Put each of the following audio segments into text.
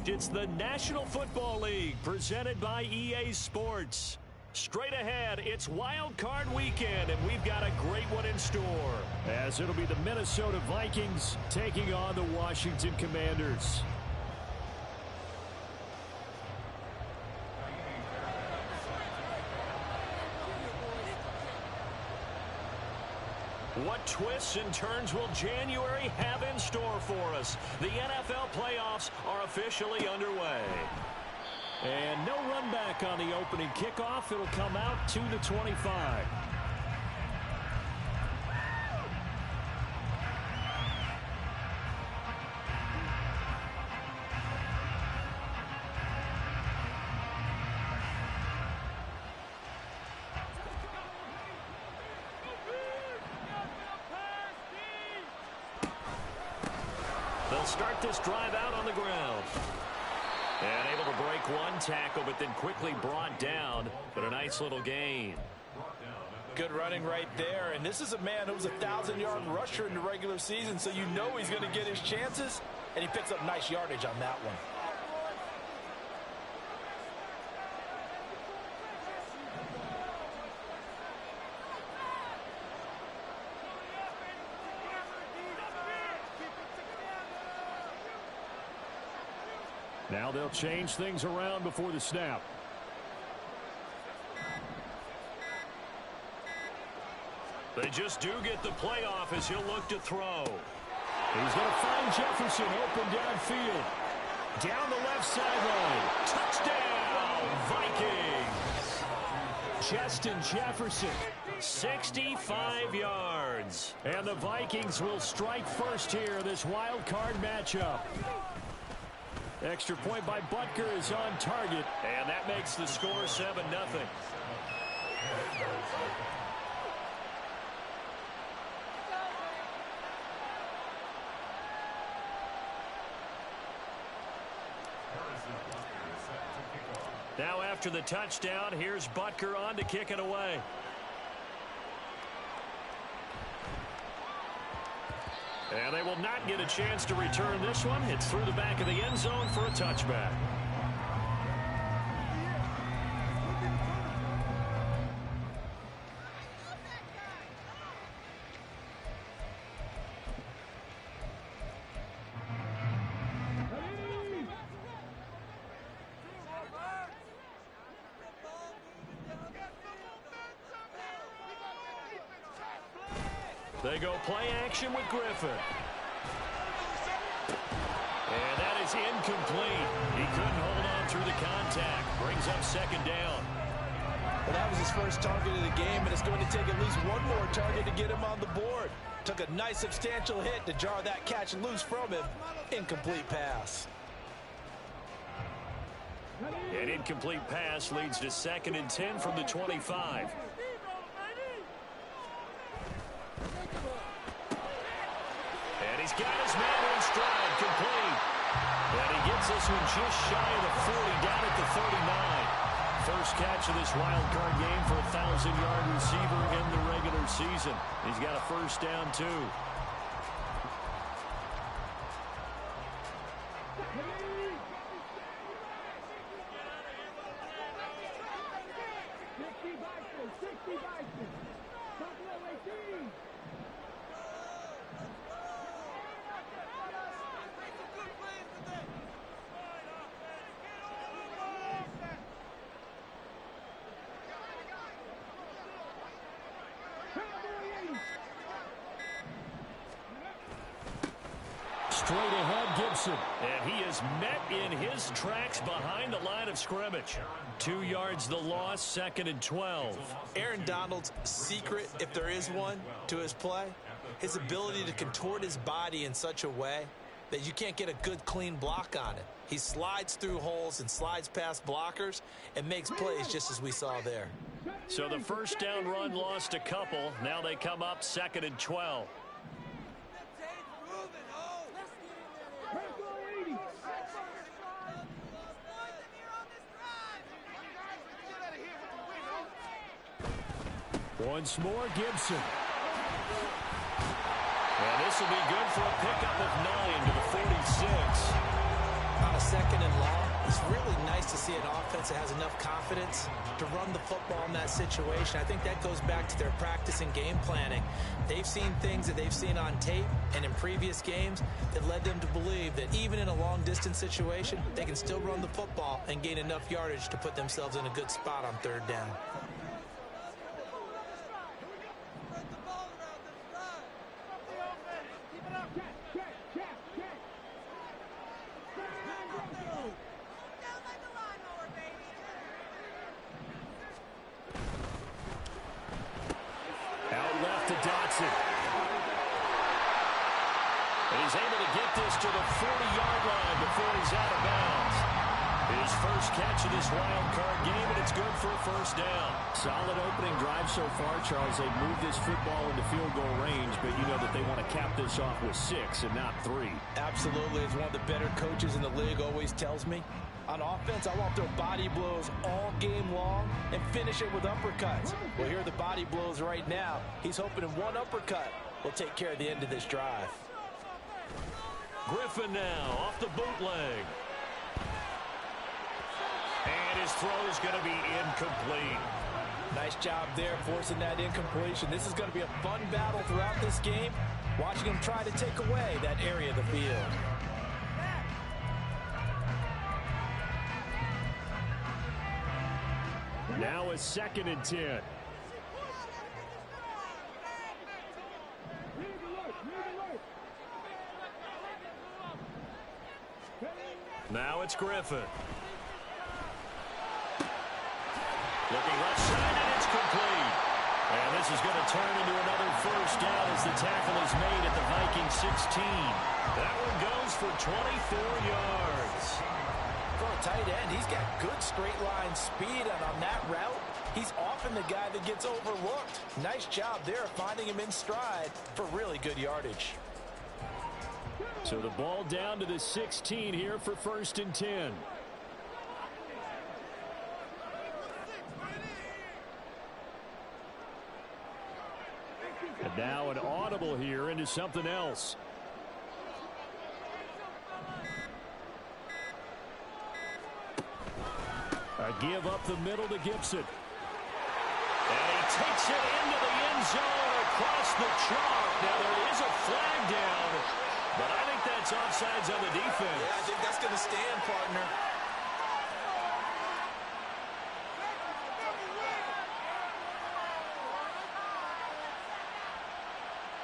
It's the National Football League presented by EA Sports. Straight ahead, it's Wild Card Weekend, and we've got a great one in store. As it'll be the Minnesota Vikings taking on the Washington Commanders. What twists and turns will January have in store for us? The NFL playoffs are officially underway. And no run back on the opening kickoff. It'll come out to the 25. They'll start this drive out on the ground. And able to break one tackle, but then quickly brought down. But a nice little gain. Good running right there. And this is a man who was a 1,000-yard rusher in the regular season, so you know he's going to get his chances. And he picks up nice yardage on that one. Now they'll change things around before the snap. They just do get the play off as he'll look to throw. He's going to find Jefferson open downfield. Down the left sideline. Touchdown, Vikings. Justin Jefferson, 65 yards. And the Vikings will strike first here in this wild card matchup. Extra point by Butker is on target, and that makes the score 7-0. Now after the touchdown, here's Butker on to kick it away. And they will not get a chance to return this one. It's through the back of the end zone for a touchback. They go play action with Griffin. And that is incomplete. He couldn't hold on through the contact. Brings up second down. Well, that was his first target of the game, and it's going to take at least one more target to get him on the board. Took a nice substantial hit to jar that catch loose from him. Incomplete pass. An incomplete pass leads to 2nd and 10 from the 25. And he's got his man in stride, complete. And he gets this one just shy of the 40, down at the 39. First catch of this wild card game for a 1,000-yard receiver in the regular season. He's got a first down, too. Straight ahead, Gibson. And he is met in his tracks behind the line of scrimmage. 2 yards the loss, 2nd and 12. Aaron Donald's secret, if there is one, to his play, his ability to contort his body in such a way that you can't get a good, clean block on it. He slides through holes and slides past blockers and makes plays just as we saw there. So the first down run lost a couple. Now they come up 2nd and 12. Once more, Gibson. And this will be good for a pickup of 9 to the 46. on a 2nd and long, it's really nice to see an offense that has enough confidence to run the football in that situation. I think that goes back to their practice and game planning. They've seen things that they've seen on tape and in previous games that led them to believe that even in a long-distance situation, they can still run the football and gain enough yardage to put themselves in a good spot on 3rd down. And he's able to get this to the 40-yard line before he's out of bounds. His first catch of this wild card game, and it's good for a 1st down. Solid opening drive so far, Charles. They've moved this football into field goal range, but you know that they want to cap this off with 6 and not 3. Absolutely. As one of the better coaches in the league always tells me, on offense, I want their body blows all game long and finish it with uppercuts. Well, here are the body blows right now. He's hoping in one uppercut will take care of the end of this drive. Griffin now off the bootleg. And his throw is going to be incomplete. Nice job there forcing that incompletion. This is going to be a fun battle throughout this game, watching him try to take away that area of the field. Now a 2nd and 10. Now it's Griffin. Looking left side, and it's complete. And this is going to turn into another 1st down as the tackle is made at the Vikings 16. That one goes for 24 yards. For a tight end, he's got good straight line speed, and on that route, he's often the guy that gets overlooked. Nice job there finding him in stride for really good yardage. So the ball down to the 16 here for 1st and 10. And now an audible here into something else. A give up the middle to Gibson. And he takes it into the end zone across the chalk. Now there is a flag down, but I think that's offsides on the defense. Yeah, I think that's going to stand, partner.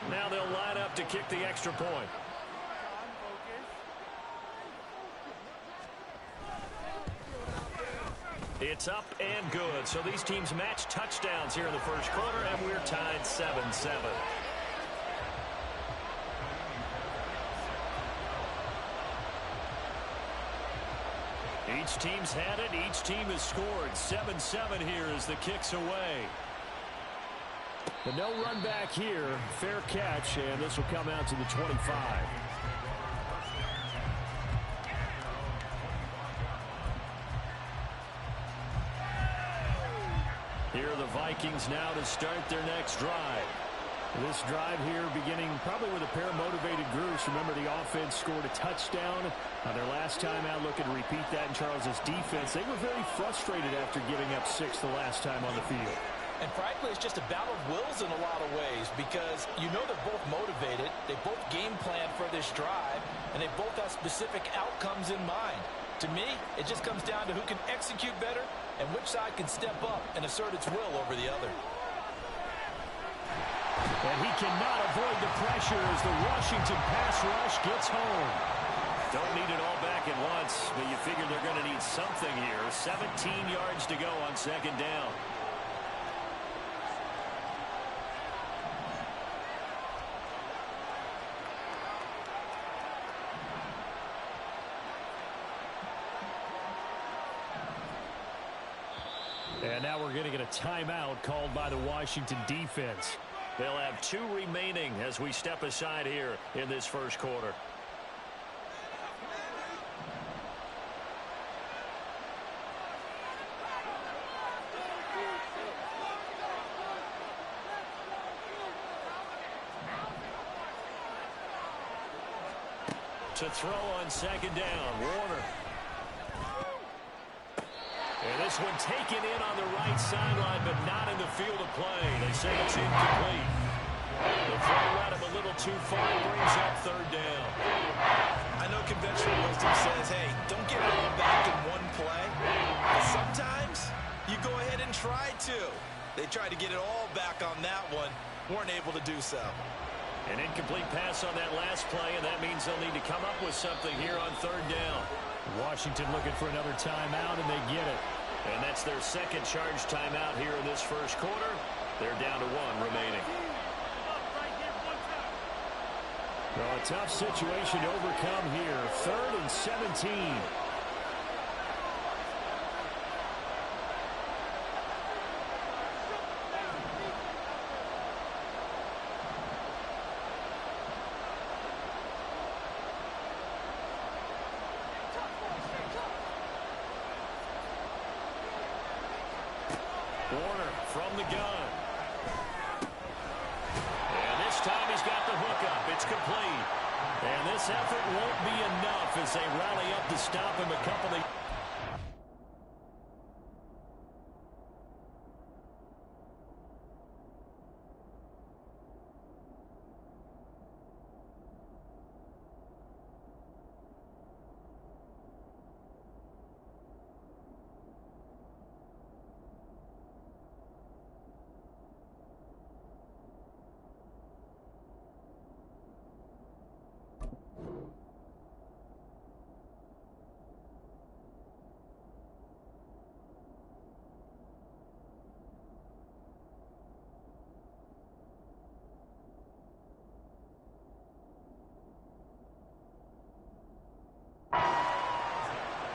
Now they'll line up to kick the extra point. It's up and good. So these teams match touchdowns here in the 1st quarter, and we're tied 7-7. Each team's had it. Each team has scored. 7-7 here as the kick's away. The no run back here. Fair catch, and this will come out to the 25. Here are the Vikings now to start their next drive. This drive here beginning probably with a pair of motivated groups. Remember, the offense scored a touchdown their last time out, looking to repeat that in Charles's defense. They were very frustrated after giving up 6 the last time on the field. And frankly, it's just a battle of wills in a lot of ways, because you know they're both motivated, they both game plan for this drive, and they both have specific outcomes in mind. To me, it just comes down to who can execute better and which side can step up and assert its will over the other. And he cannot avoid the pressure as the Washington pass rush gets home. Don't need it all back at once, but you figure they're going to need something here. 17 yards to go on 2nd down. And now we're going to get a timeout called by the Washington defense. They'll have 2 remaining as we step aside here in this 1st quarter. To throw on second down, Warner. And this one taken in on the right sideline, but not in the field of play. They say it's incomplete. The throw led him a little too far, brings up third down. I know conventional wisdom says, hey, don't get it all back in one play. But sometimes you go ahead and try to. They tried to get it all back on that one. Weren't able to do so. An incomplete pass on that last play, and that means they'll need to come up with something here on third down. Washington looking for another timeout, and they get it. And that's their second charge timeout here in this first quarter. They're down to one remaining. Well, a tough situation to overcome here. 3rd and 17. Warner from the gun. And this time he's got the hookup. It's complete. And this effort won't be enough as they rally up to stop him a couple of...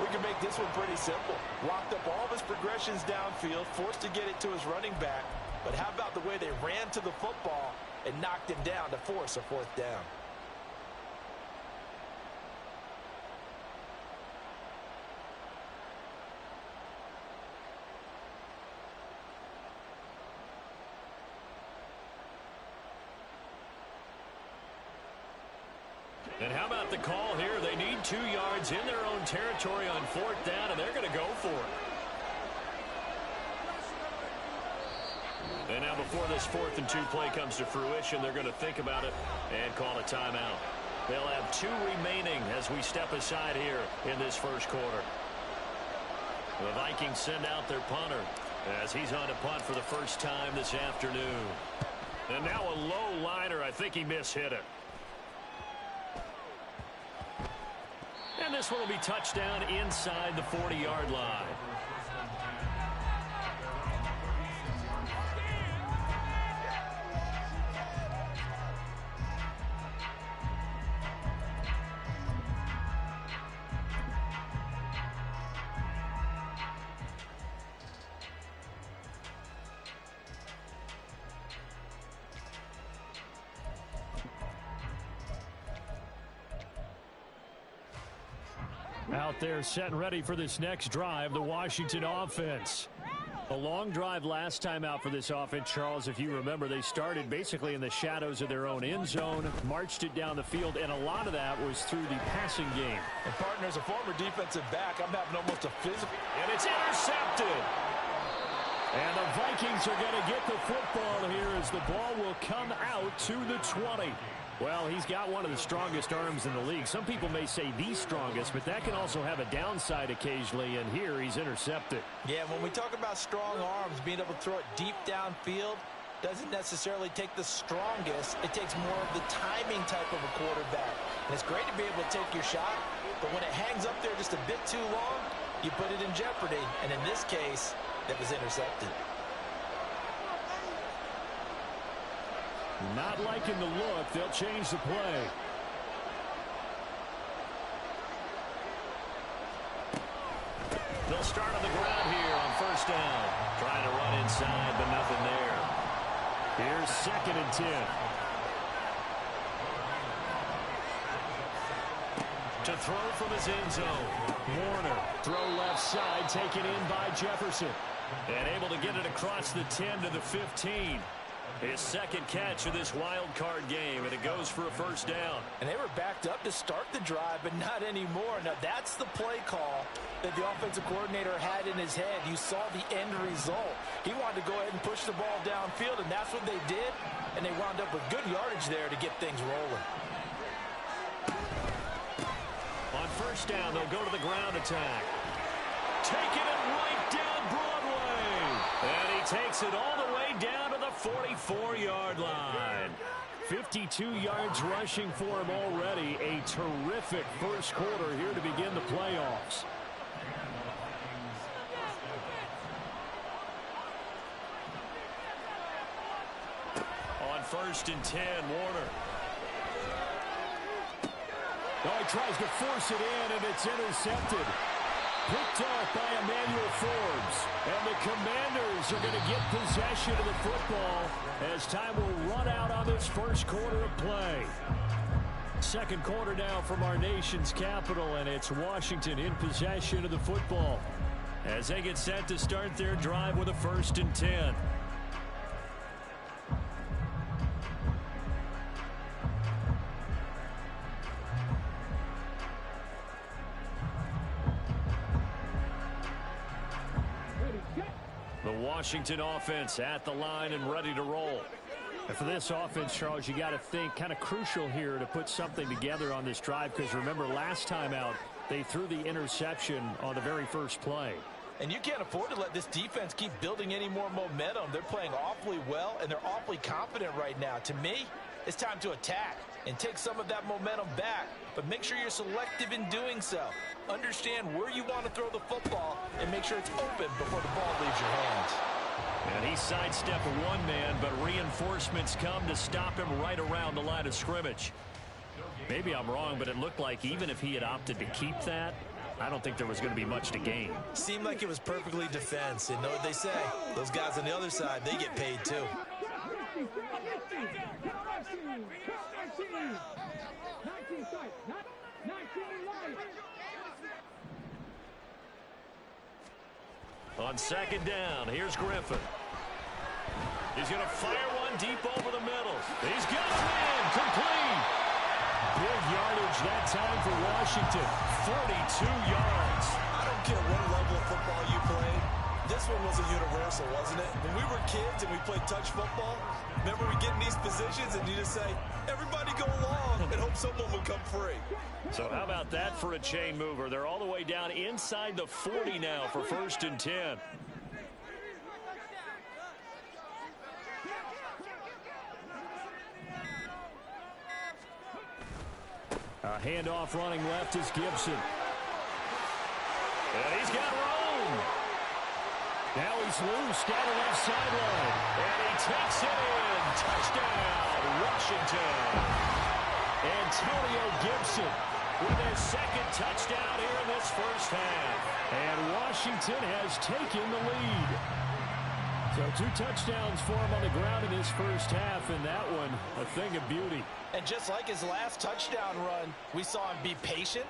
We can make this one pretty simple. Locked up all of his progressions downfield, forced to get it to his running back. But how about the way they ran to the football and knocked him down to force a fourth down? And how about the call here? They need 2 yards in their own territory on fourth down, and they're going to go for it. And now before this 4th and 2 play comes to fruition, they're going to think about it and call a timeout. They'll have 2 remaining as we step aside here in this first quarter. The Vikings send out their punter as he's on to punt for the first time this afternoon. And now a low liner. I think he mishit it. And this one will be touchdown inside the 40-yard line. Out there set and ready for this next drive, the Washington offense. A long drive last time out for this offense, Charles. If you remember, they started basically in the shadows of their own end zone, marched it down the field, and a lot of that was through the passing game. And partner, as a former defensive back, I'm having almost a physical. And it's intercepted. And the Vikings are going to get the football here as the ball will come out to the 20. Well, he's got one of the strongest arms in the league. Some people may say the strongest, but that can also have a downside occasionally, and here he's intercepted. Yeah, when we talk about strong arms, being able to throw it deep downfield doesn't necessarily take the strongest. It takes more of the timing type of a quarterback. And it's great to be able to take your shot, but when it hangs up there just a bit too long, you put it in jeopardy. And in this case, it was intercepted. Not liking the look. They'll change the play. They'll start on the ground here on first down. Trying to run inside, but nothing there. Here's 2nd and 10. To throw from his end zone. Warner, throw left side, taken in by Jefferson. And able to get it across the 10 to the 15. His second catch of this wild card game, and it goes for a first down. And they were backed up to start the drive, but not anymore. Now, that's the play call that the offensive coordinator had in his head. You saw the end result. He wanted to go ahead and push the ball downfield, and that's what they did. And they wound up with good yardage there to get things rolling. On first down, they'll go to the ground attack. Taking it right down Broadway. And he takes it all the way down to the 44-yard line. 52 yards rushing for him already. A terrific first quarter here to begin the playoffs. On first and 10, Warner. Oh, he tries to force it in, and it's intercepted. Picked off by Emmanuel Forbes. And the Commanders are going to get possession of the football as time will run out on this first quarter of play. Second quarter now from our nation's capital, and it's Washington in possession of the football as they get set to start their drive with a first and 10. The Washington offense at the line and ready to roll. And for this offense, Charles, you got to think kind of crucial here to put something together on this drive, because remember last time out they threw the interception on the very first play. And you can't afford to let this defense keep building any more momentum. They're playing awfully well, and they're awfully confident right now. To me, it's time to attack and take some of that momentum back, but make sure you're selective in doing so. Understand where you want to throw the football and make sure it's open before the ball leaves your hands. And he sidestepped one man, but reinforcements come to stop him right around the line of scrimmage. Maybe I'm wrong, but it looked like even if he had opted to keep that, I don't think there was going to be much to gain. Seemed like it was perfectly defense. And know what they say? Those guys on the other side, they get paid too. On second down, here's Griffin. He's going to fire one deep over the middle. He's got him in, complete. Big yardage that time for Washington, 42 yards. I don't care what level of football you play. This one was a universal, wasn't it? When we were kids and we played touch football, remember we get in these positions and you just say, everybody go along, and hope someone will come free. So how about that for a chain mover? They're all the way down inside the 40 now for first and 10. A handoff running left is Gibson. And he's got room. Now he's loose down the left sideline. And he takes it in. Touchdown, Washington. Antonio Gibson with his second touchdown here in this first half. And Washington has taken the lead. So 2 touchdowns for him on the ground in his first half, and that one a thing of beauty. And just like his last touchdown run, we saw him be patient.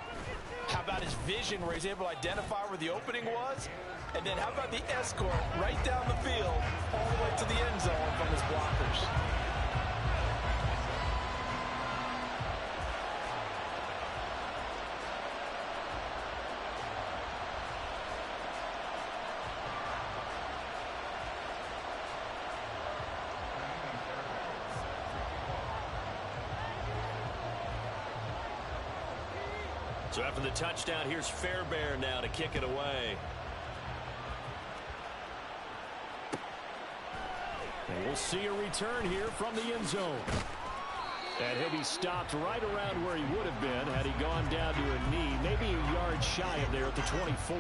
How about his vision where he's able to identify where the opening was? And then how about the escort right down the field all the way to the end zone from his blockers? So after the touchdown, here's Fairbairn now to kick it away. And we'll see a return here from the end zone. And he'll be stopped right around where he would have been had he gone down to a knee, maybe a yard shy of there at the 24.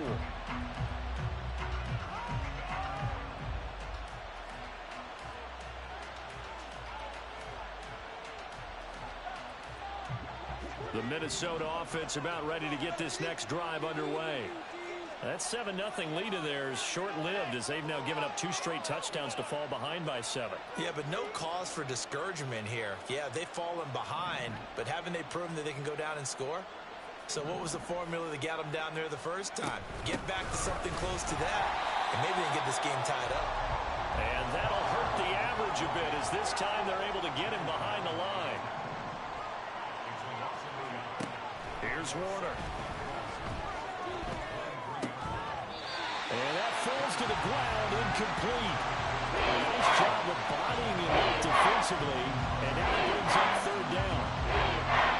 The Minnesota offense about ready to get this next drive underway. That 7-0 lead of theirs short-lived as they've now given up 2 straight touchdowns to fall behind by 7. Yeah, but no cause for discouragement here. Yeah, they've fallen behind, but haven't they proven that they can go down and score? So what was the formula that got them down there the first time? Get back to something close to that, and maybe they can get this game tied up. And that'll hurt the average yardage a bit as this time they're able to get him behind the line. Here's Warner. And that falls to the ground, incomplete. A nice job of bodying him up defensively, and now it brings up third down.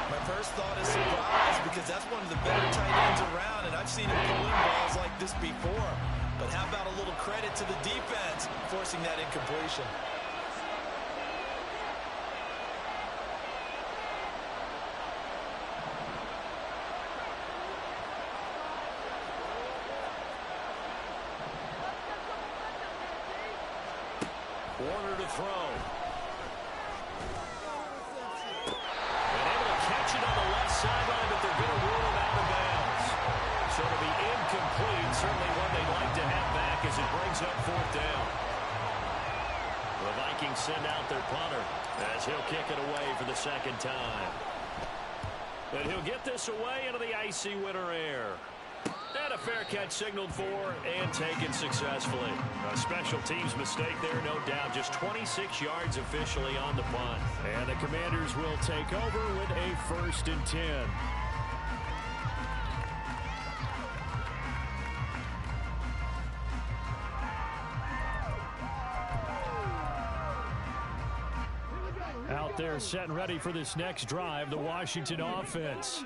My first thought is surprise because that's one of the better tight ends around, and I've seen him pull in balls like this before. But how about a little credit to the defense forcing that incompletion? Warner to throw. And able to catch it on the left sideline, but they're going to rule him out of bounds. So it'll be incomplete, certainly one they'd like to have back as it brings up fourth down. The Vikings send out their punter as he'll kick it away for the second time. And he'll get this away into the icy winter air. And a fair catch signaled for and taken successfully. A special teams mistake there, no doubt. Just 26 yards officially on the punt. And the Commanders will take over with a 1st and 10. Out there set and ready for this next drive, the Washington offense.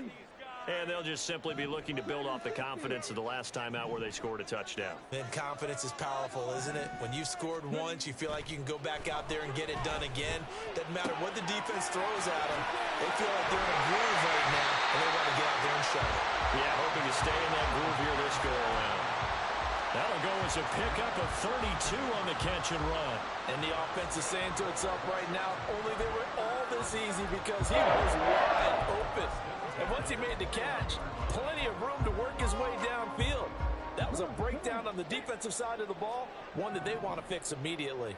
And they'll just simply be looking to build off the confidence of the last time out where they scored a touchdown. And confidence is powerful, isn't it? When you've scored once, you feel like you can go back out there and get it done again. Doesn't matter what the defense throws at them. They feel like they're in a groove right now, and they want to get out there and show it. Yeah, hoping to stay in that groove here this go-around. That'll go as a pickup of 32 on the catch and run. And the offense is saying to itself right now, only they were all this easy because he was wide open. And once he made the catch, plenty of room to work his way downfield. That was a breakdown on the defensive side of the ball, one that they want to fix immediately.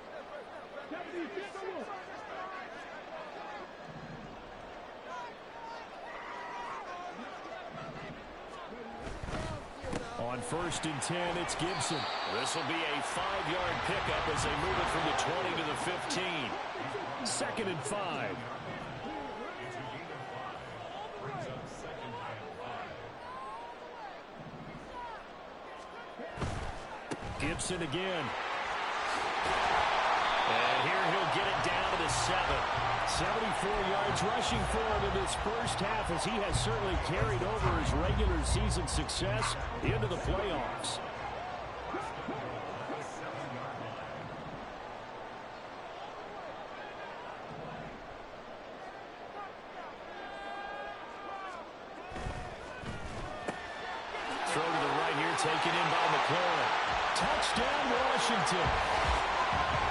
On 1st and 10, it's Gibson. This will be a 5-yard pickup as they move it from the 20 to the 15. 2nd and 5. Gibson again. And here he'll get it down to the 7. 74 yards rushing for him in this first half as he has certainly carried over his regular season success into the playoffs. Throw to the right here, taken in by McLaurin. Touchdown, Washington.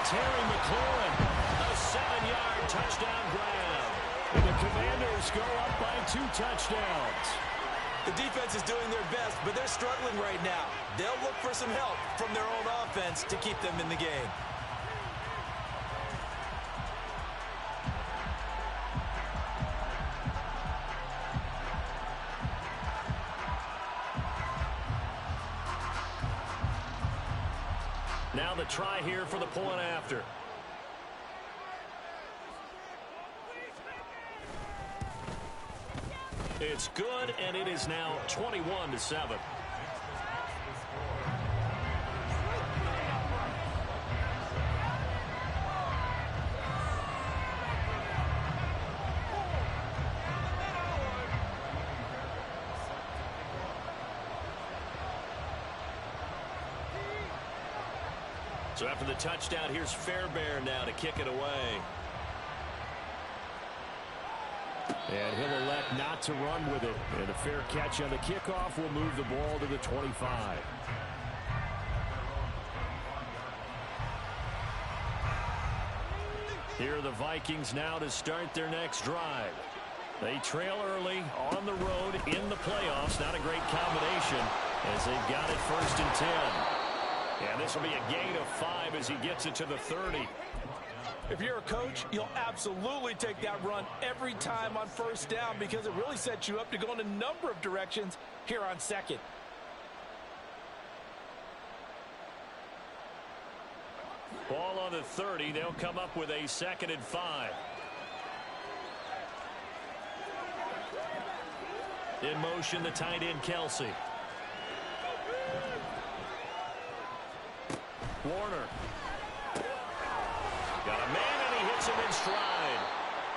Terry McLaurin, a 7-yard touchdown grab. And the Commanders go up by 2 touchdowns. The defense is doing their best, but they're struggling right now. They'll look for some help from their own offense to keep them in the game. Now the try here for the point after. It's good, and it is now 21-7. So after the touchdown, here's Fairbairn now to kick it away. And he'll elect not to run with it. And a fair catch on the kickoff will move the ball to the 25. Here are the Vikings now to start their next drive. They trail early on the road in the playoffs. Not a great combination as they've got it 1st and 10. And this will be a gain of 5 as he gets it to the 30. If you're a coach, you'll absolutely take that run every time on 1st down because it really sets you up to go in a number of directions here on 2nd. Ball on on the 30. They'll come up with a 2nd and 5. In motion, the tight end, Kelsey. Warner. Got a man, and he hits him in stride.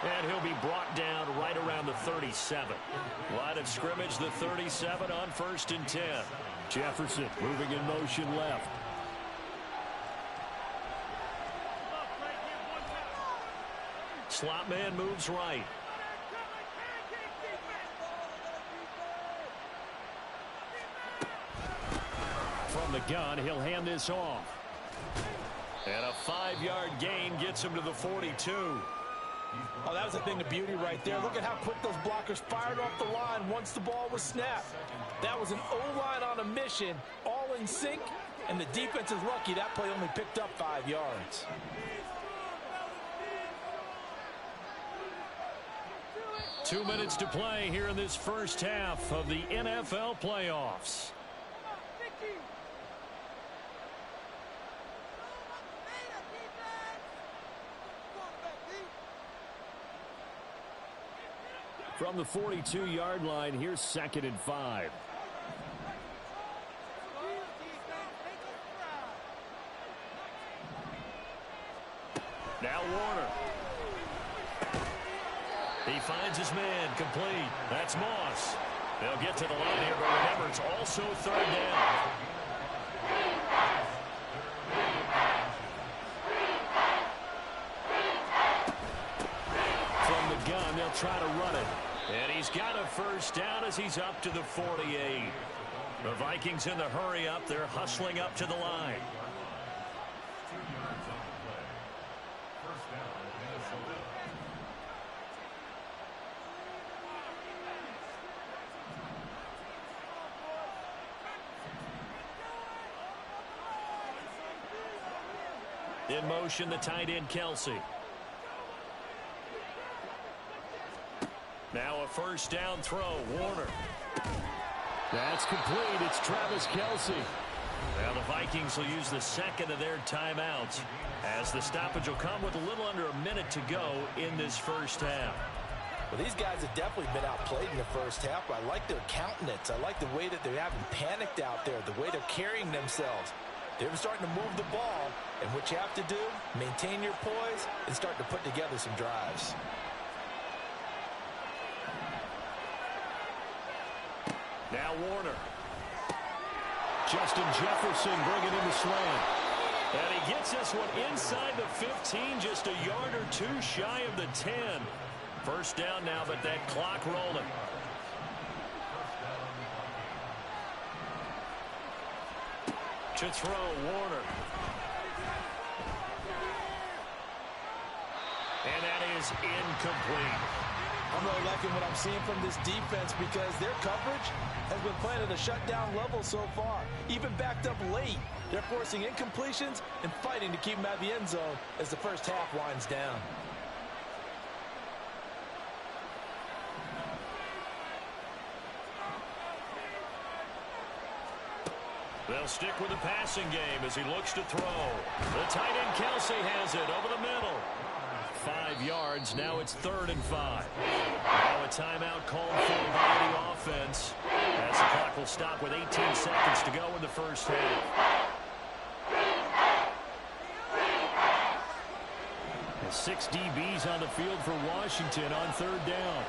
And he'll be brought down right around the 37. Line of scrimmage, the 37 on 1st and 10. Jefferson moving in motion left. Slot man moves right. From the gun, he'll hand this off. And a 5-yard gain gets him to the 42. Oh, that was a thing of beauty right there. Look at how quick those blockers fired off the line once the ball was snapped. That was an O-line on a mission, all in sync, and the defense is lucky that play only picked up 5 yards. Two minutes to play here in this first half of the NFL playoffs. From the 42-yard line, here's 2nd and 5. Now Warner. He finds his man, complete. That's Moss. They'll get to the line here, but remember, it's also 3rd down. From the gun, they'll try to run it. And he's got a 1st down as he's up to the 48. The Vikings in the hurry up. They're hustling up to the line. In motion, the tight end, Kelsey. Now a 1st down throw, Warner. That's complete. It's Travis Kelsey. Now the Vikings will use the 2nd of their timeouts as the stoppage will come with a little under a minute to go in this first half. Well, these guys have definitely been outplayed in the first half. I like their countenance. I like the way that they haven't panicked out there, the way they're carrying themselves. They're starting to move the ball, and what you have to do, maintain your poise and start to put together some drives. Now Warner. Justin Jefferson bringing in the slant. And he gets this one inside the 15, just a yard or two shy of the 10. 1st down now, but that clock rolling. To throw, Warner. And that is incomplete. I'm really liking what I'm seeing from this defense because their coverage has been playing at a shutdown level so far. Even backed up late, they're forcing incompletions and fighting to keep them out of the end zone as the first half winds down. They'll stick with the passing game as he looks to throw. The tight end Kelsey has it over the middle. 5 yards. Now it's 3rd and 5. Now a timeout called for by the offense as the clock will stop with 18 seconds to go in the first half. And 6 DBs on the field for Washington on 3rd down.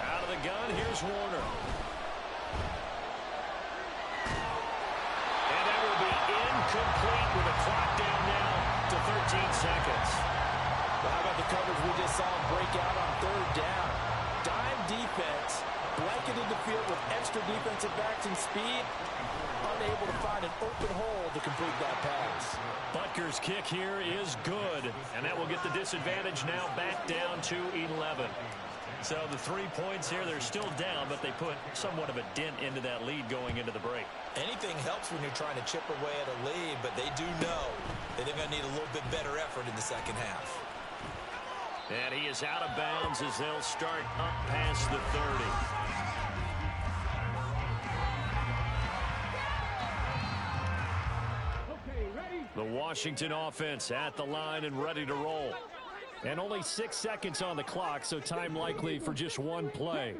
Out of the gun, here's Warner. And that will be incomplete with a clock down now to 13 seconds. Well, how about the coverage we just saw him break out on 3rd down? Dime defense, blanketed the field with extra defensive backs and speed, unable to find an open hole to complete that pass. Butker's kick here is good, and that will get the disadvantage now back down to 11. So the 3 points here, they're still down, but they put somewhat of a dent into that lead going into the break. Anything helps when you're trying to chip away at a lead, but they do know that they're going to need a little bit better effort in the second half. And he is out of bounds as they'll start up past the 30. The Washington offense at the line and ready to roll. And only 6 seconds on the clock, so time likely for just one play.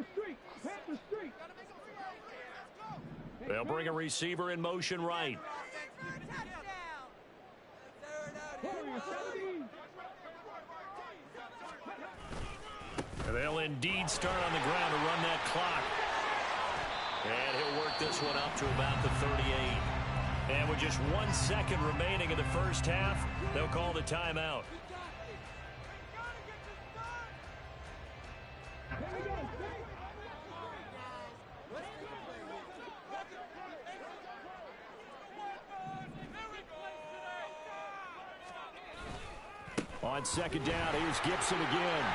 They'll bring a receiver in motion right. They'll indeed start on the ground to run that clock. And he'll work this one up to about the 38. And with just 1 second remaining in the first half, they'll call the timeout. On second down, here's Gibson again.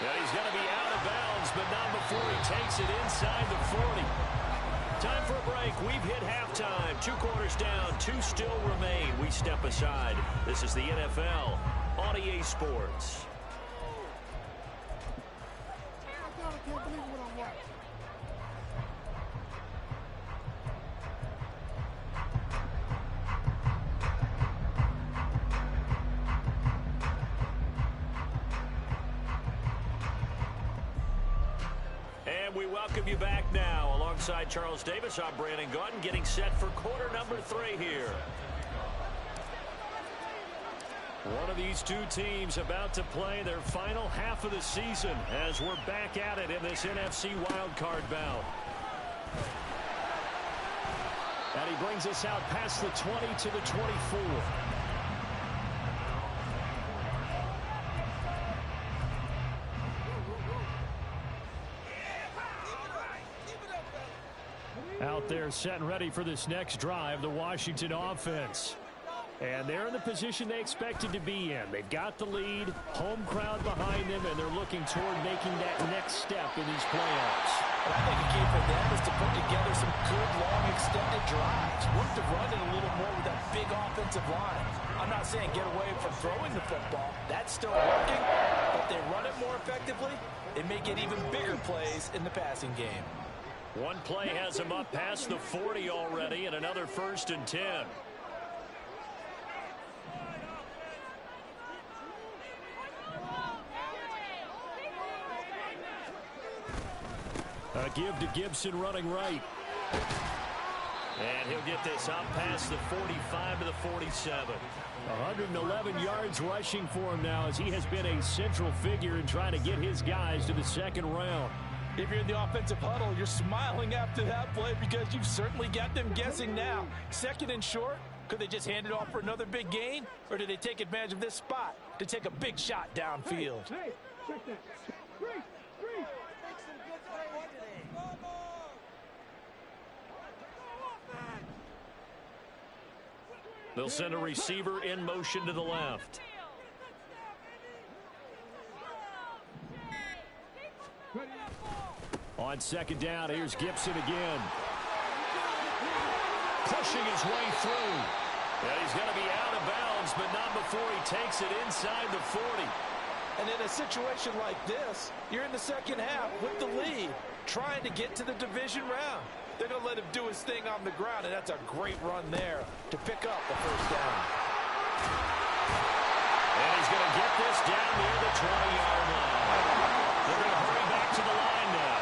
Yeah, he's going to be out of bounds, but not before he takes it inside the 40. Time for a break. We've hit halftime. 2 quarters down, 2 still remain. We step aside. This is the NFL on EA Sports. We welcome you back now. Alongside Charles Davis, I'm Brandon Gaudin, getting set for quarter number 3 here. One of these two teams about to play their final half of the season as we're back at it in this NFC wildcard bout. And he brings us out past the 20 to the 24. Out there set and ready for this next drive, the Washington offense. And they're in the position they expected to be in. They've got the lead, home crowd behind them, and they're looking toward making that next step in these playoffs. And I think the key for them is to put together some good, long, extended drives. Work to run it a little more with that big offensive line. I'm not saying get away from throwing the football. That's still working. But they run it more effectively, it may get even bigger plays in the passing game. One play has him up past the 40 already, and another 1st and 10. A give to Gibson running right. And he'll get this up past the 45 to the 47. 111 yards rushing for him now as he has been a central figure in trying to get his guys to the 2nd round. If you're in the offensive huddle, you're smiling after that play because you've certainly got them guessing now. 2nd and short, could they just hand it off for another big gain? Or do they take advantage of this spot to take a big shot downfield? Hey, check that. Three. They'll send a receiver in motion to the left. On second down, here's Gibson again. Pushing his way through. And he's going to be out of bounds, but not before he takes it inside the 40. And in a situation like this, you're in the 2nd half with the lead, trying to get to the division round. They're going to let him do his thing on the ground, and that's a great run there to pick up the 1st down. And he's going to get this down near the 20-yard line. They're going to hurry back to the line now.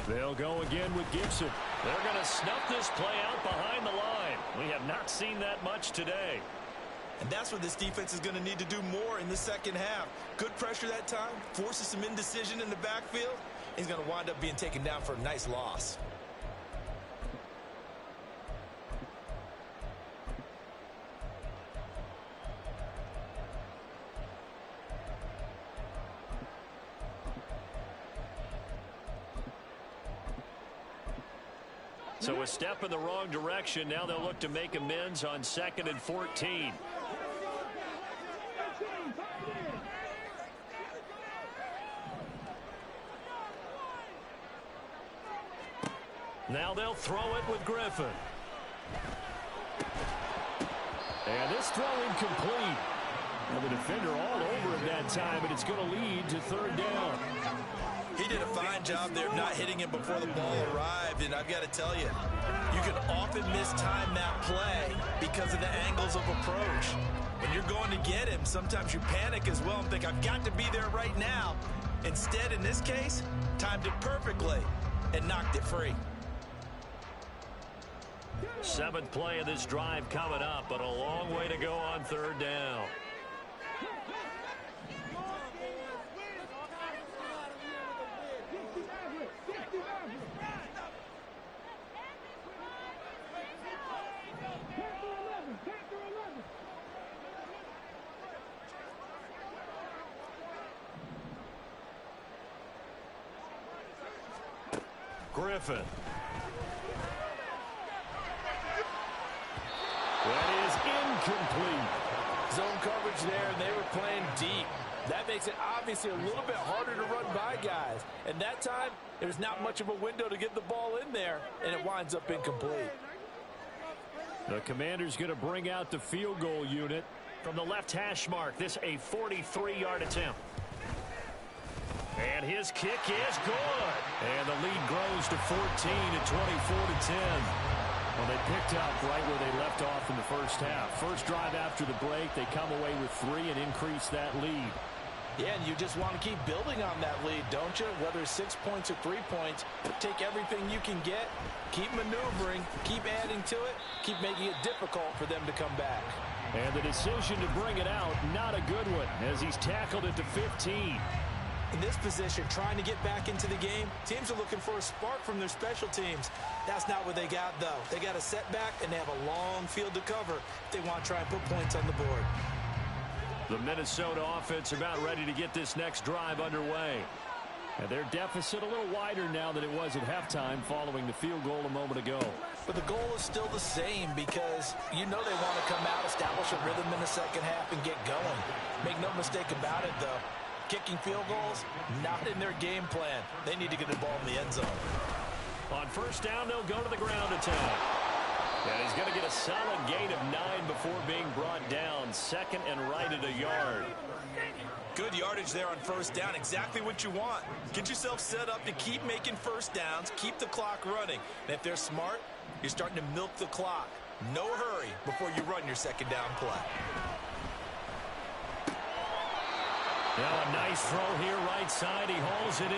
They'll go again with Gibson. They're going to snuff this play out behind the line. We have not seen that much today. And that's what this defense is going to need to do more in the 2nd half. Good pressure that time, forces some indecision in the backfield. He's going to wind up being taken down for a nice loss. So a step in the wrong direction. Now they'll look to make amends on 2nd and 14. Now they'll throw it with Griffin. And this throw incomplete. And the defender all over him that time, and it's going to lead to third down. He did a fine job there of not hitting him before the ball arrived, and I've got to tell you, you can often mistime that play because of the angles of approach. When you're going to get him, sometimes you panic as well and think, I've got to be there right now. Instead, in this case, timed it perfectly and knocked it free. Seventh play of this drive coming up, but a long way to go on third down. Griffin. That is incomplete. Zone coverage there, and they were playing deep. That makes it obviously a little bit harder to run by guys. And that time, there's not much of a window to get the ball in there, and it winds up incomplete. The Commander's going to bring out the field goal unit from the left hash mark. This a 43-yard attempt. And his kick is good. And the lead grows to 14 at 24-10. Well, they picked up right where they left off in the first half. First drive after the break, they come away with 3 and increase that lead. Yeah, and you just want to keep building on that lead, don't you? Whether it's 6 points or 3 points, take everything you can get, keep maneuvering, keep adding to it, keep making it difficult for them to come back. And the decision to bring it out, not a good one, as he's tackled it to 15. In this position, trying to get back into the game, teams are looking for a spark from their special teams. That's not what they got, though. They got a setback, and they have a long field to cover if they want to try and put points on the board. The Minnesota offense about ready to get this next drive underway. And their deficit a little wider now than it was at halftime following the field goal a moment ago. But the goal is still the same because you know they want to come out, establish a rhythm in the second half, and get going. Make no mistake about it, though. Kicking field goals, not in their game plan. They need to get the ball in the end zone. On first down, they'll go to the ground attack. And he's going to get a solid gain of 9 before being brought down. Second and right at a yard. Good yardage there on first down. Exactly what you want. Get yourself set up to keep making first downs, keep the clock running. And if they're smart, you're starting to milk the clock. No hurry before you run your second down play. Now a nice throw here right side. He hauls it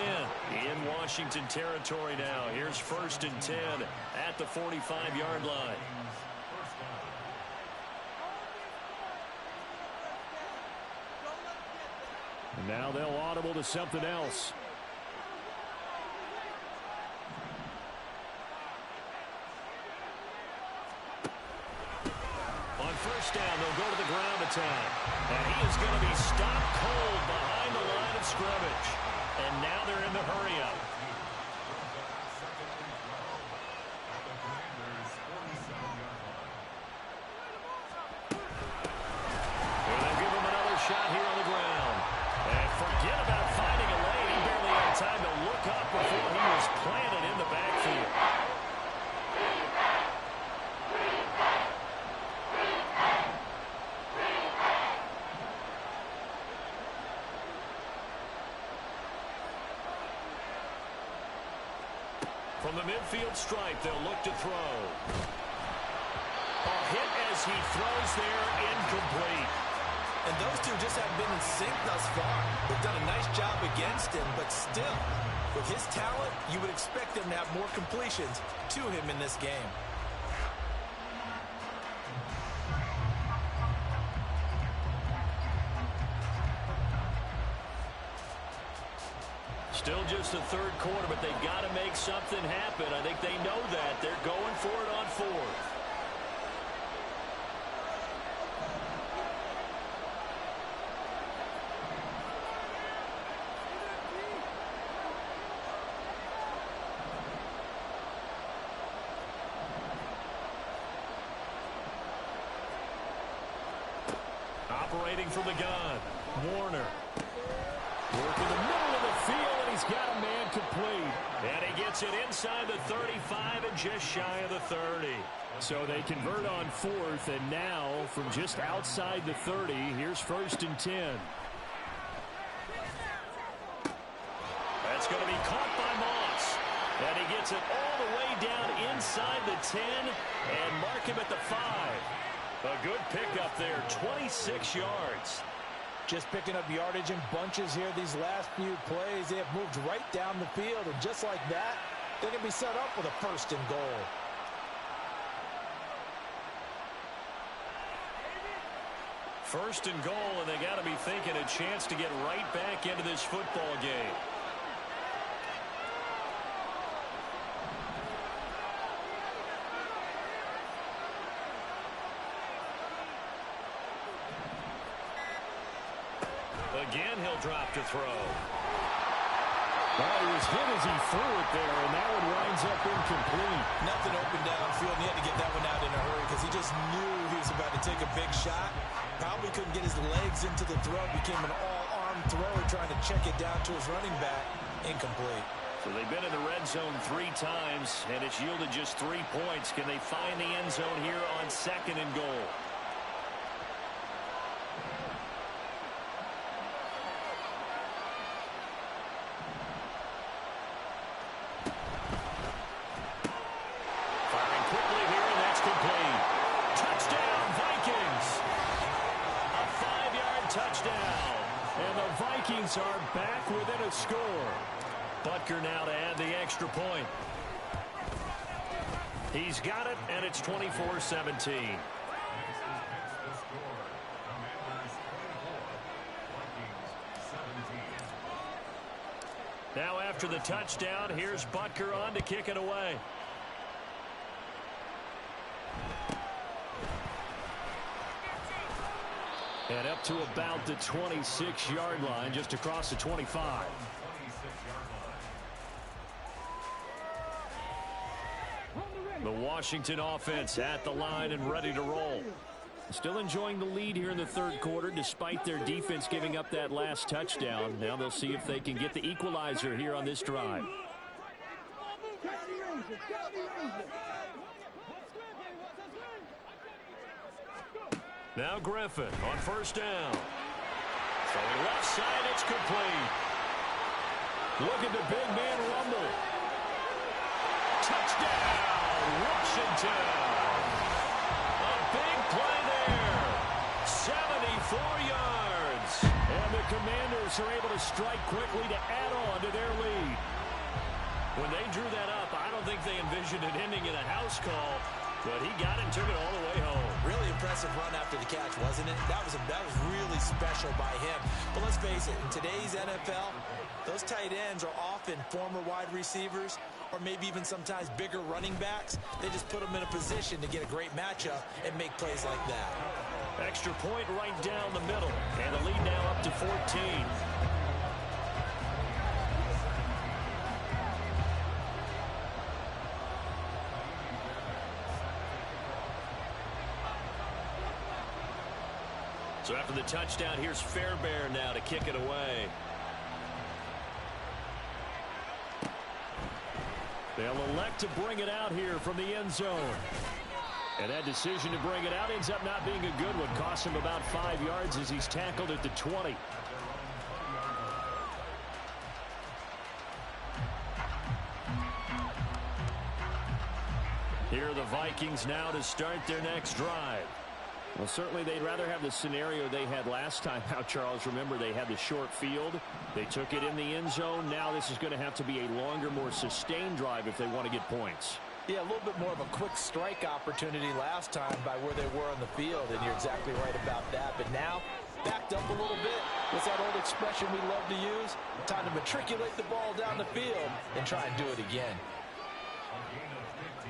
in Washington territory now. Here's first and 10 at the 45-yard line. And now they'll audible to something else. On first down, they'll go to the ground attack. And he is going to be stopped cold behind the line of scrimmage. And now they're in the hurry-up. And they'll give him another shot here on the ground. And forget about finding a lane. He barely had time to look up before he was planted in the backfield. From the midfield stripe, they'll look to throw. A hit as he throws there, incomplete. And those two just haven't been in sync thus far. They've done a nice job against him, but still, with his talent, you would expect them to have more completions to him in this game. Still just the third quarter, but they've got to make something happen. I think they know that. They're going for it on fourth. Operating from the gun, Warner. Working the middle of the field, and he's got a man complete. And he gets it inside the 35 and just shy of the 30. So they convert on fourth, and now from just outside the 30, here's 1st and 10. That's going to be caught by Moss. And he gets it all the way down inside the 10 and mark him at the 5. A good pickup there, 26 yards. Just picking up yardage in bunches here these last few plays. They have moved right down the field, and just like that, they're going to be set up with a 1st and goal. First and goal, and they got to be thinking a chance to get right back into this football game. Again, he'll drop to throw. Well, he was hit as he threw it there, and that one winds up incomplete. Nothing open downfield, and he had to get that one out in a hurry because he just knew he was about to take a big shot. Probably couldn't get his legs into the throw. Became an all-arm thrower trying to check it down to his running back. Incomplete. So they've been in the red zone 3 times, and it's yielded just 3 points. Can they find the end zone here on 2nd and goal? Are back within a score. Butker now to add the extra point. He's got it, and it's 24-17. Now after the touchdown, here's Butker on to kick it away. And up to about the 26-yard line, just across the 25. The Washington offense at the line and ready to roll. Still enjoying the lead here in the 3rd quarter, despite their defense giving up that last touchdown. Now they'll see if they can get the equalizer here on this drive. Now Griffin on 1st down. Throwing left side, it's complete. Look at the big man rumble. Touchdown, Washington. A big play there. 74 yards. And the Commanders are able to strike quickly to add on to their lead. When they drew that up, I don't think they envisioned it ending in a house call. But he got it and took it all the way home. Really impressive run after the catch, wasn't it? That was really special by him. But let's face it, in today's NFL, those tight ends are often former wide receivers or maybe even sometimes bigger running backs. They just put them in a position to get a great matchup and make plays like that. Extra point right down the middle. And the lead now up to 14. So after the touchdown, here's Fairbairn now to kick it away. They'll elect to bring it out here from the end zone. And that decision to bring it out ends up not being a good one. Costs him about 5 yards as he's tackled at the 20. Here are the Vikings now to start their next drive. Well, certainly they'd rather have the scenario they had last time out, Charles. Remember, they had the short field. They took it in the end zone. Now this is going to have to be a longer, more sustained drive if they want to get points. Yeah, a little bit more of a quick strike opportunity last time by where they were on the field, and you're exactly right about that. But now, backed up a little bit. What's that old expression we love to use? Time to matriculate the ball down the field and try and do it again.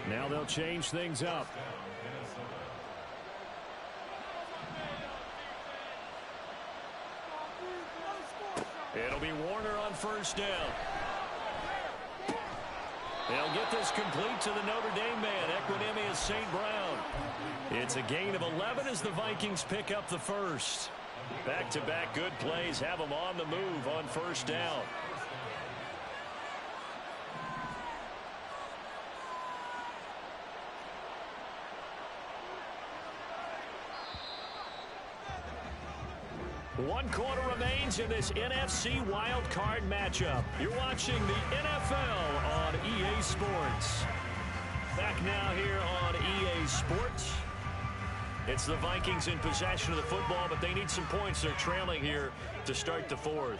Now they'll change things up. It'll be Warner on 1st down. They'll get this complete to the Notre Dame man, Equinemius St. Brown. It's a gain of 11 as the Vikings pick up the first. Back-to-back good plays have them on the move on 1st down. One quarter remains in this NFC Wild Card matchup. You're watching the NFL on EA Sports. Back now here on EA Sports. It's the Vikings in possession of the football, but they need some points. They're trailing here to start the fourth.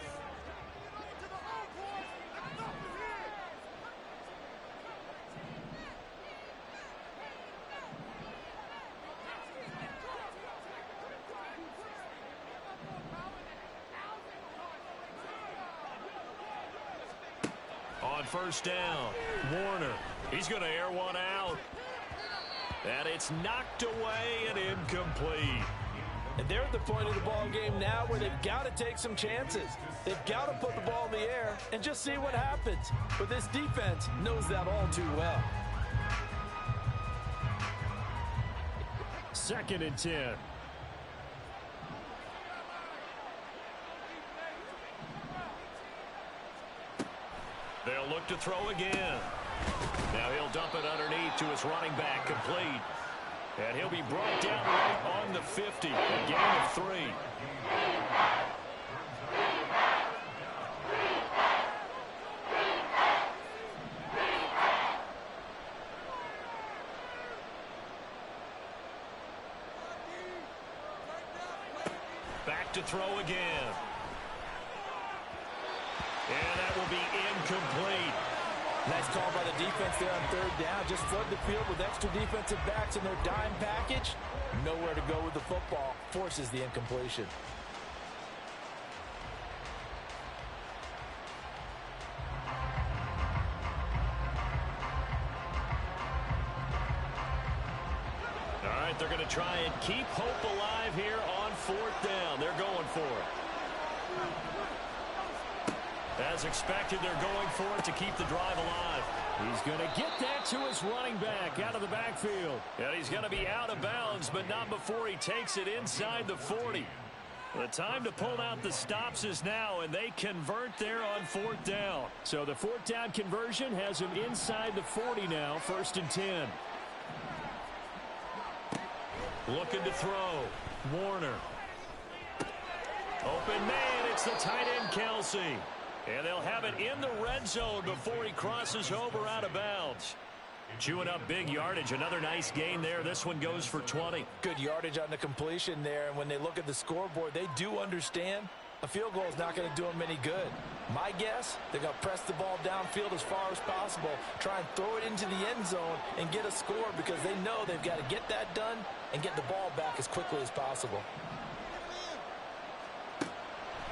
On first down, Warner. He's going to air one out. And it's knocked away and incomplete. And they're at the point of the ball game now where they've got to take some chances. They've got to put the ball in the air and just see what happens. But this defense knows that all too well. 2nd and 10. They'll look to throw again. Now he'll dump it underneath to his running back, complete. And he'll be brought down right on the 50. A gain of 3. Back to throw again. And that will be incomplete. Nice call by the defense there on 3rd down. Just flood the field with extra defensive backs in their dime package. Nowhere to go with the football. Forces the incompletion. All right, they're going to try and keep hope alive here on 4th down. They're going for it. As expected, they're going for it to keep the drive alive. He's going to get that to his running back out of the backfield. And he's going to be out of bounds, but not before he takes it inside the 40. The time to pull out the stops is now, and they convert there on 4th down. So the 4th down conversion has him inside the 40 now, 1st and 10. Looking to throw. Warner. Open man, it's the tight end, Kelsey. And they'll have it in the red zone before he crosses over out of bounds. Chewing up big yardage. Another nice gain there. This one goes for 20. Good yardage on the completion there. And when they look at the scoreboard, they do understand a field goal is not going to do them any good. My guess, they're going to press the ball downfield as far as possible, try and throw it into the end zone and get a score because they know they've got to get that done and get the ball back as quickly as possible.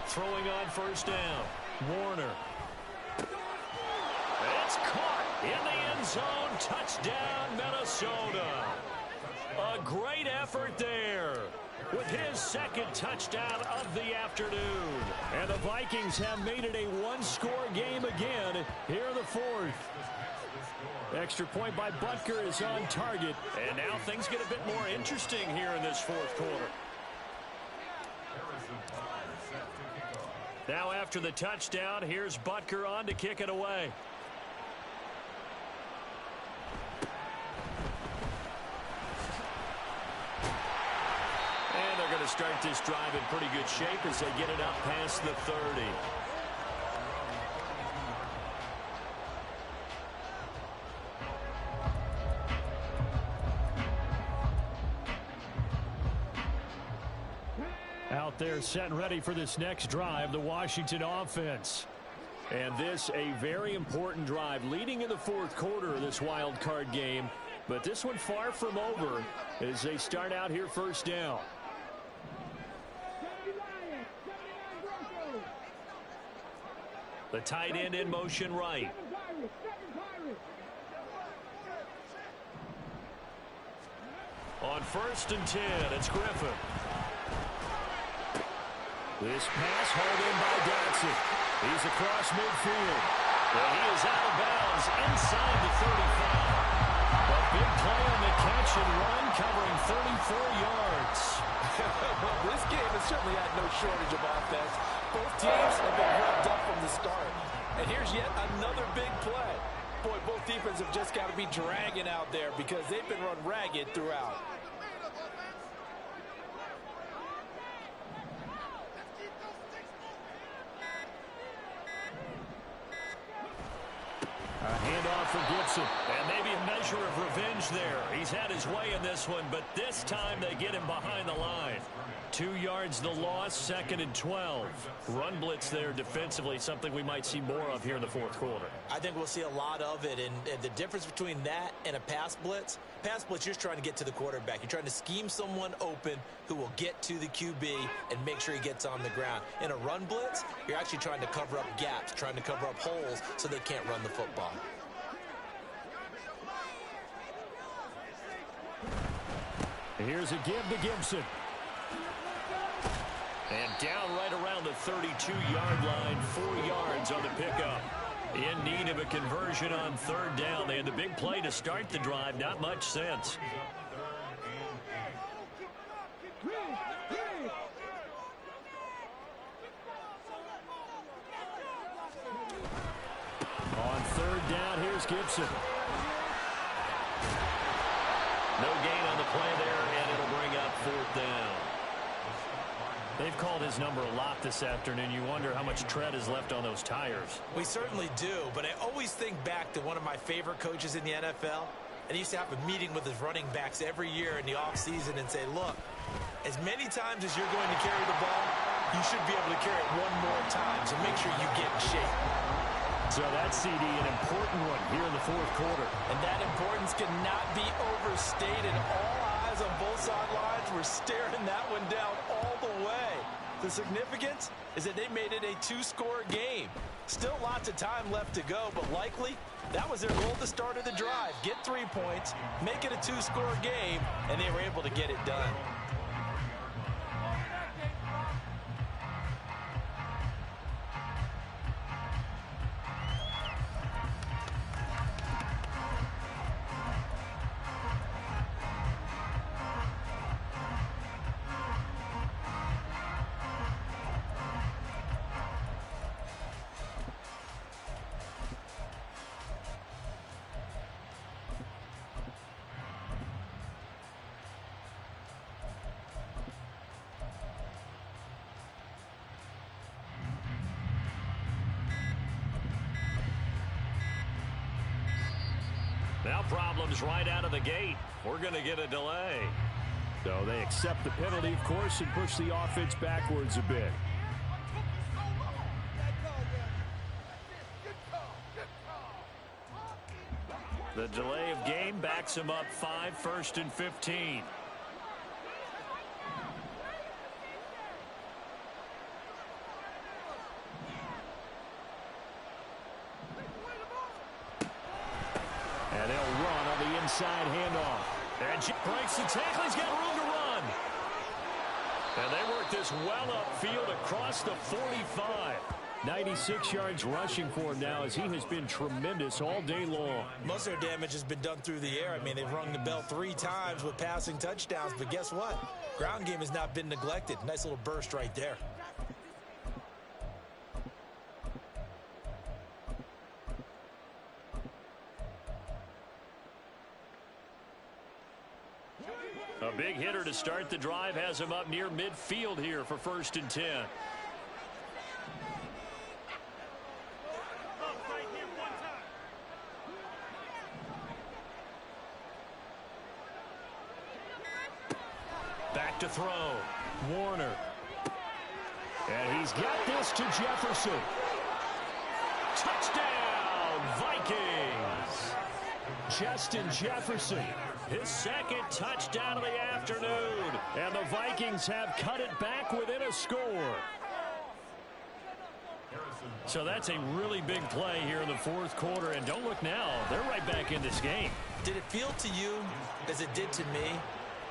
Throwing on 1st down. Warner. It's caught in the end zone. Touchdown, Minnesota. A great effort there with his 2nd touchdown of the afternoon. And the Vikings have made it a one-score game again here in the 4th. Extra point by Butker is on target. And now things get a bit more interesting here in this 4th quarter. Now after the touchdown, here's Butker on to kick it away. And they're going to start this drive in pretty good shape as they get it up past the 30. Out there set and ready for this next drive, the Washington offense. And this a very important drive leading in the 4th quarter of this wild card game. But this one far from over as they start out here 1st down. The tight end in motion right. On 1st and 10, it's Griffin. This pass hauled in by Dotson. He's across midfield. And he is out of bounds inside the 35. A big play on the catch and run covering 34 yards. Well, this game has certainly had no shortage of offense. Both teams have been revved up from the start. And here's yet another big play. Boy, both defenses have just got to be dragging out there because they've been run ragged throughout. Gibson. And maybe a measure of revenge there. He's had his way in this one, but this time they get him behind the line. 2 yards the loss, 2nd and 12. Run blitz there defensively, something we might see more of here in the fourth quarter. I think we'll see a lot of it, and the difference between that and a pass blitz, you're just trying to get to the quarterback. You're trying to scheme someone open who will get to the QB and make sure he gets on the ground. In a run blitz, you're actually trying to cover up gaps, trying to cover up holes so they can't run the football. Here's a give to Gibson. And down right around the 32-yard line, 4 yards on the pickup. In need of a conversion on 3rd down. They had the big play to start the drive. Not much sense. On 3rd down, here's Gibson. No gain on the play there, and it'll bring up 4th down. They've called his number a lot this afternoon. You wonder how much tread is left on those tires. We certainly do, but I always think back to one of my favorite coaches in the NFL, and he used to have a meeting with his running backs every year in the offseason and say, look, as many times as you're going to carry the ball, you should be able to carry it one more time, so make sure you get in shape. So that CD, an important one here in the fourth quarter. And that importance cannot be overstated. All eyes on both sidelines were staring that one down all the way. The significance is that they made it a 2-score game. Still lots of time left to go, but likely that was their goal at the start of the drive. Get 3 points, make it a 2-score game, and they were able to get it done. Now problems right out of the gate. We're going to get a delay. So they accept the penalty, of course, and push the offense backwards a bit. The delay of game backs him up 5, 1st and 15. And they'll run on the inside handoff. And Chip breaks the tackle. He's got room to run. And they work this well upfield across the 45. 96 yards rushing for him now as he has been tremendous all day long. Most of their damage has been done through the air. I mean, they've rung the bell 3 times with passing touchdowns, but guess what? Ground game has not been neglected. Nice little burst right there. A big hitter to start the drive has him up near midfield here for 1st and 10. Back to throw. Warner. And he's got this to Jefferson. Touchdown, Vikings. Justin Jefferson. His 2nd touchdown of the afternoon. And the Vikings have cut it back within a score. So that's a really big play here in the fourth quarter. And don't look now, they're right back in this game. Did it feel to you, as it did to me,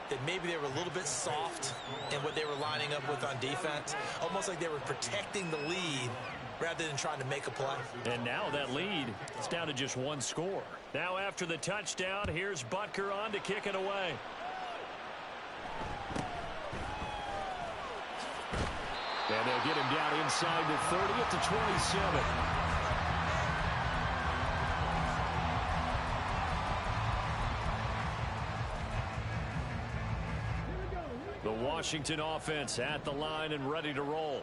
that maybe they were a little bit soft in what they were lining up with on defense? Almost like they were protecting the lead rather than trying to make a play. And now that lead is down to just 1 score. Now after the touchdown, here's Butker on to kick it away. And they'll get him down inside the 30 at the 27. The Washington offense at the line and ready to roll.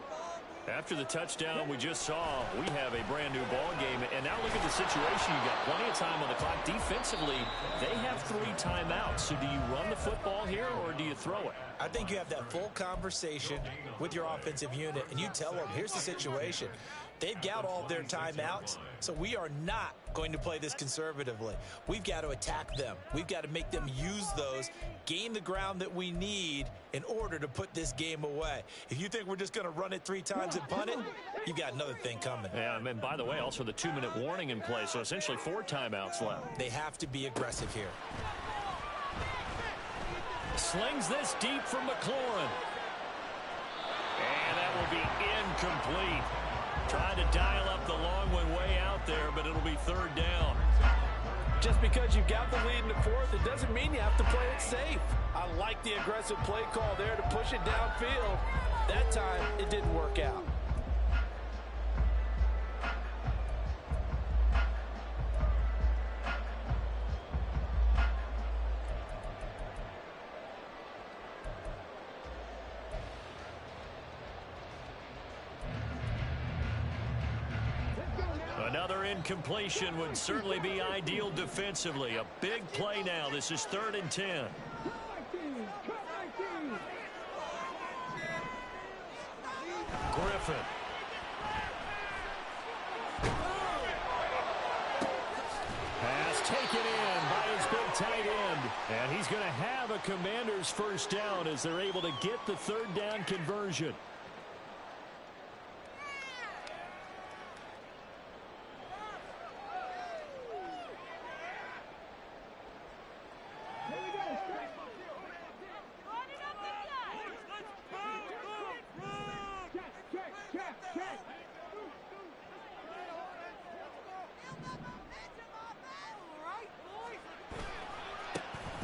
After the touchdown we just saw, we have a brand new ball game. And now look at the situation. You got plenty of time on the clock. Defensively, they have 3 timeouts. So do you run the football here or do you throw it? I think you have that full conversation with your offensive unit, and you tell them, here's the situation. They've got all of their timeouts, so we are not going to play this conservatively. We've got to attack them. We've got to make them use those, gain the ground that we need in order to put this game away. If you think we're just going to run it 3 times and punt it, you've got another thing coming. Yeah, and by the way, also the 2-minute warning in play, so essentially 4 timeouts left. They have to be aggressive here. Slings this deep from McLaurin. And that will be incomplete. Trying to dial up the long one way out there, but it'll be 3rd down. Just because you've got the lead in the 4th, it doesn't mean you have to play it safe. I like the aggressive play call there to push it downfield. That time, it didn't work out. Another incompletion would certainly be ideal defensively. A big play now. This is 3rd and 10. Griffin. Pass taken in by his big tight end. And he's going to have a Commander's 1st down as they're able to get the 3rd down conversion.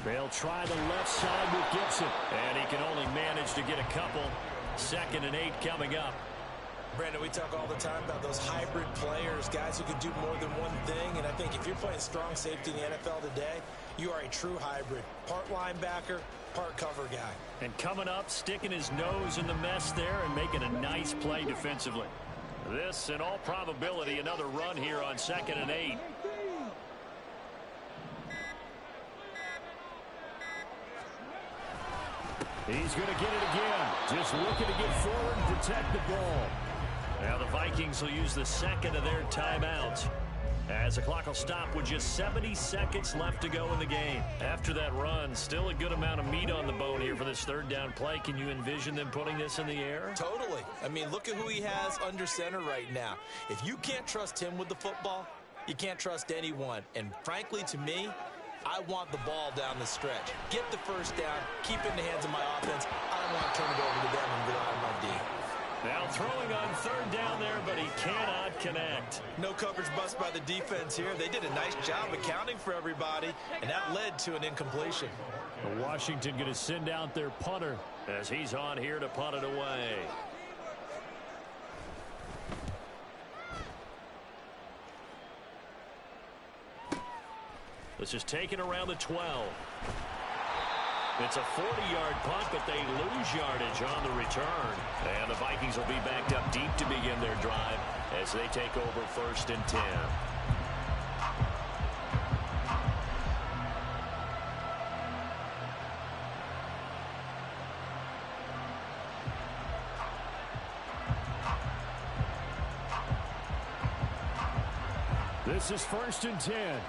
They'll try the left side with Gibson. And he can only manage to get a couple. 2nd and 8 coming up. Brandon, we talk all the time about those hybrid players, guys who can do more than one thing. And I think if you're playing strong safety in the NFL today, you are a true hybrid. Part linebacker, part cover guy. And coming up, sticking his nose in the mess there and making a nice play defensively. This, in all probability, another run here on 2nd and 8. He's going to get it again. Just looking to get forward and protect the ball. Now the Vikings will use the 2nd of their timeouts as the clock will stop with just 70 seconds left to go in the game. After that run, still a good amount of meat on the bone here for this 3rd down play. Can you envision them putting this in the air? Totally. I mean, look at who he has under center right now. If you can't trust him with the football, you can't trust anyone. And frankly, to me, I want the ball down the stretch. Get the 1st down, keep it in the hands of my offense. I don't want to turn it over to them and rely on my D. Now throwing on 3rd down there, but he cannot connect. No coverage bust by the defense here. They did a nice job accounting for everybody, and that led to an incompletion. Washington going to send out their punter as he's on here to punt it away. This is taken around the 12. It's a 40-yard punt, but they lose yardage on the return. And the Vikings will be backed up deep to begin their drive as they take over 1st and 10. This is 1st and 10.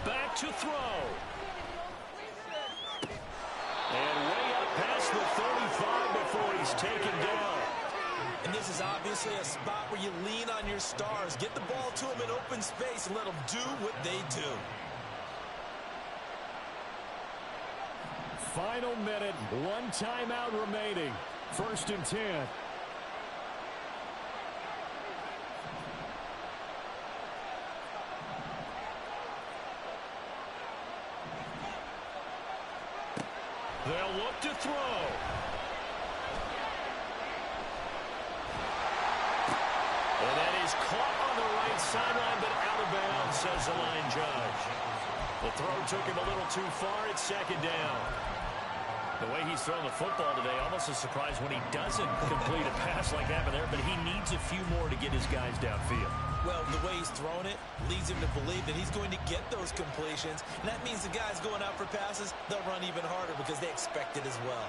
Back to throw. And way up past the 35 before he's taken down. And this is obviously a spot where you lean on your stars. Get the ball to them in open space and let them do what they do. Final minute, 1 timeout remaining. 1st and 10. They'll look to throw. And that is caught on the right sideline, but out of bounds, says the line judge. The throw took him a little too far. It's second down. The way he's thrown the football today, almost a surprise when he doesn't complete a pass like happened there, but he needs a few more to get his guys downfield. Well, the way he's thrown it leads him to believe that he's going to get those completions, and that means the guys going out for passes, they'll run even harder because they expect it as well.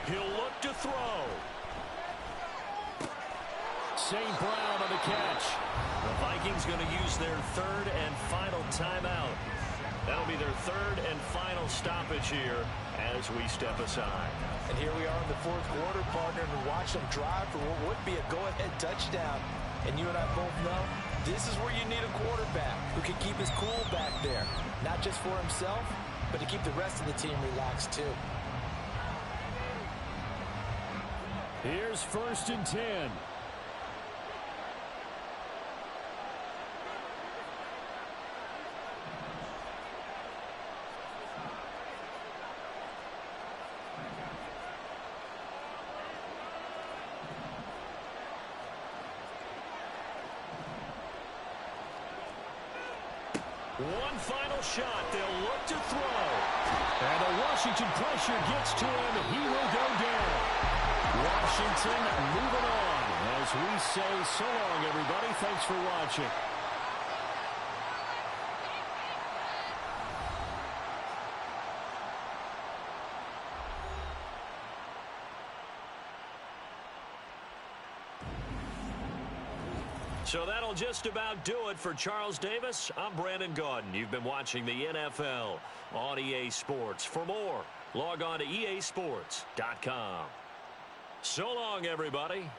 He'll look to throw. St. Brown on the catch. The Vikings going to use their third and final timeout. That'll be their third and final stoppage here as we step aside. And here we are in the fourth quarter, partner, and watch them drive for what would be a go-ahead touchdown. And you and I both know this is where you need a quarterback who can keep his cool back there. Not just for himself, but to keep the rest of the team relaxed too. Here's 1st and 10. One final shot. They'll look to throw. And the Washington pressure gets to him. He will go down. Washington moving on as we say so long, everybody. Thanks for watching. So that'll just about do it for Charles Davis. I'm Brandon Gaudin. You've been watching the NFL on EA Sports. For more, log on to easports.com. So long, everybody.